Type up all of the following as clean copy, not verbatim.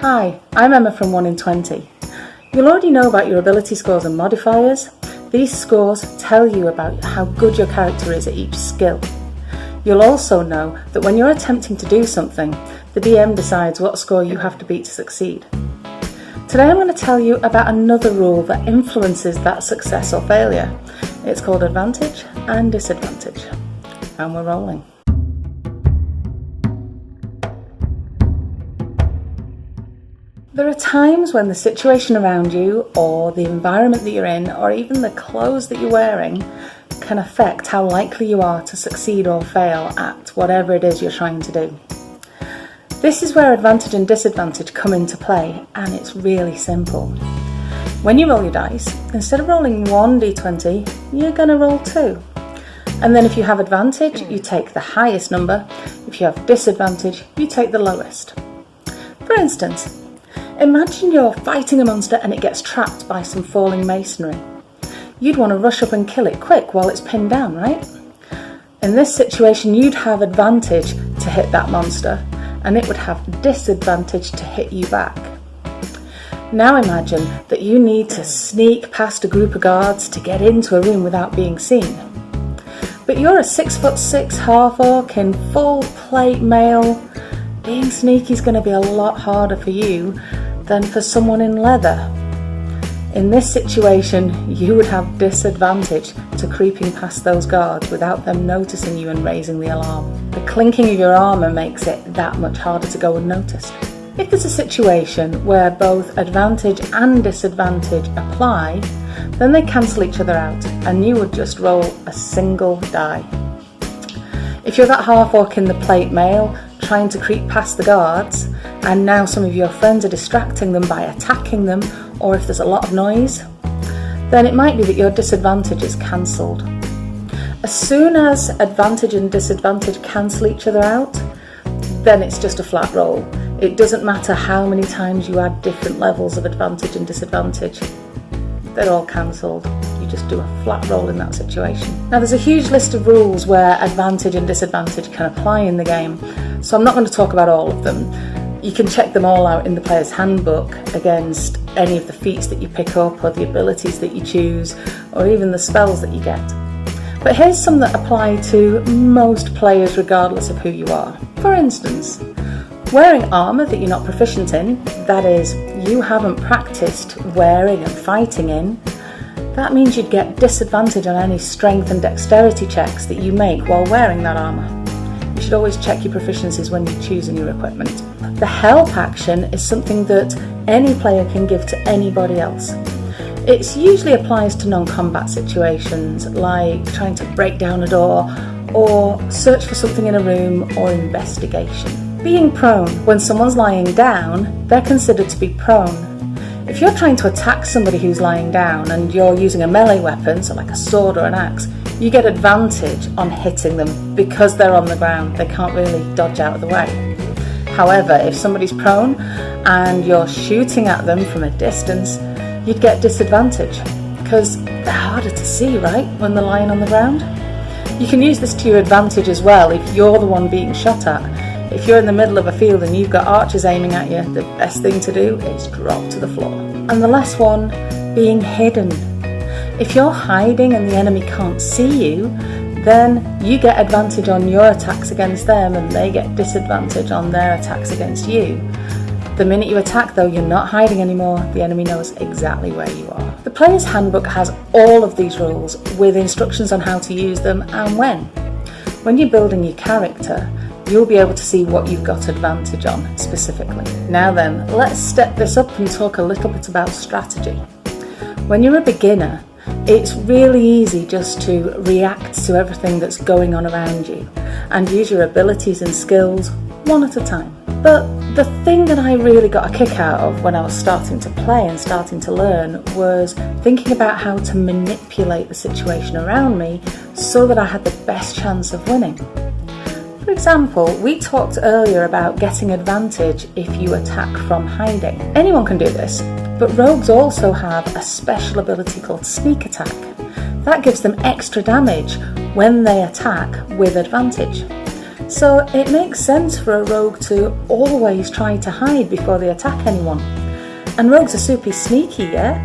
Hi, I'm Emma from 1 in 20. You'll already know about your ability scores and modifiers. These scores tell you about how good your character is at each skill. You'll also know that when you're attempting to do something, the DM decides what score you have to beat to succeed. Today I'm going to tell you about another rule that influences that success or failure. It's called advantage and disadvantage. And we're rolling. There are times when the situation around you, or the environment that you're in, or even the clothes that you're wearing can affect how likely you are to succeed or fail at whatever it is you're trying to do. This is where advantage and disadvantage come into play, and it's really simple. When you roll your dice, instead of rolling 1d20, you're going to roll 2. And then if you have advantage, you take the highest number. If you have disadvantage, you take the lowest. For instance, imagine you're fighting a monster and it gets trapped by some falling masonry. You'd want to rush up and kill it quick while it's pinned down, right? In this situation, you'd have advantage to hit that monster, and it would have disadvantage to hit you back. Now imagine that you need to sneak past a group of guards to get into a room without being seen. But you're a 6'6" half-orc in full plate mail. Being sneaky is going to be a lot harder for you than for someone in leather. In this situation, you would have disadvantage to creeping past those guards without them noticing you and raising the alarm. The clinking of your armour makes it that much harder to go unnoticed. If there's a situation where both advantage and disadvantage apply, then they cancel each other out and you would just roll a single die. If you're that half-orc in the plate mail, trying to creep past the guards, and now some of your friends are distracting them by attacking them, or if there's a lot of noise, then it might be that your disadvantage is cancelled. As soon as advantage and disadvantage cancel each other out, then it's just a flat roll. It doesn't matter how many times you add different levels of advantage and disadvantage. They're all cancelled. You just do a flat roll in that situation. Now there's a huge list of rules where advantage and disadvantage can apply in the game, so I'm not going to talk about all of them. You can check them all out in the player's handbook against any of the feats that you pick up, or the abilities that you choose, or even the spells that you get. But here's some that apply to most players regardless of who you are. For instance, wearing armour that you're not proficient in, that is, you haven't practiced wearing and fighting in, that means you'd get disadvantage on any strength and dexterity checks that you make while wearing that armour. You should always check your proficiencies when you're choosing your equipment. The help action is something that any player can give to anybody else. It usually applies to non-combat situations, like trying to break down a door, or search for something in a room, or investigation. Being prone. When someone's lying down, they're considered to be prone. If you're trying to attack somebody who's lying down and you're using a melee weapon, so like a sword or an axe, you get advantage on hitting them because they're on the ground. They can't really dodge out of the way. However, if somebody's prone and you're shooting at them from a distance, you'd get disadvantage because they're harder to see, right, when they're lying on the ground? You can use this to your advantage as well if you're the one being shot at. If you're in the middle of a field and you've got archers aiming at you, the best thing to do is drop to the floor. And the last one, being hidden. If you're hiding and the enemy can't see you, then you get advantage on your attacks against them and they get disadvantage on their attacks against you. The minute you attack though, you're not hiding anymore, the enemy knows exactly where you are. The player's handbook has all of these rules with instructions on how to use them and when. When you're building your character, you'll be able to see what you've got advantage on specifically. Now then, let's step this up and talk a little bit about strategy. When you're a beginner, it's really easy just to react to everything that's going on around you and use your abilities and skills one at a time. But the thing that I really got a kick out of when I was starting to play and starting to learn was thinking about how to manipulate the situation around me so that I had the best chance of winning. For example, we talked earlier about getting advantage if you attack from hiding. Anyone can do this, but rogues also have a special ability called sneak attack. That gives them extra damage when they attack with advantage. So it makes sense for a rogue to always try to hide before they attack anyone. And rogues are super sneaky, yeah?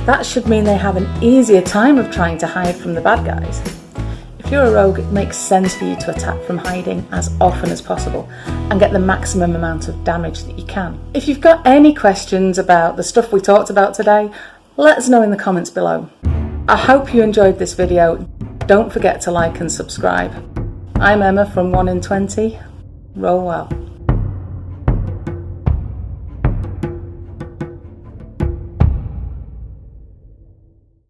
That should mean they have an easier time of trying to hide from the bad guys. If you're a rogue, it makes sense for you to attack from hiding as often as possible and get the maximum amount of damage that you can. If you've got any questions about the stuff we talked about today, let us know in the comments below. I hope you enjoyed this video. Don't forget to like and subscribe. I'm Emma from 1 in 20. Roll well.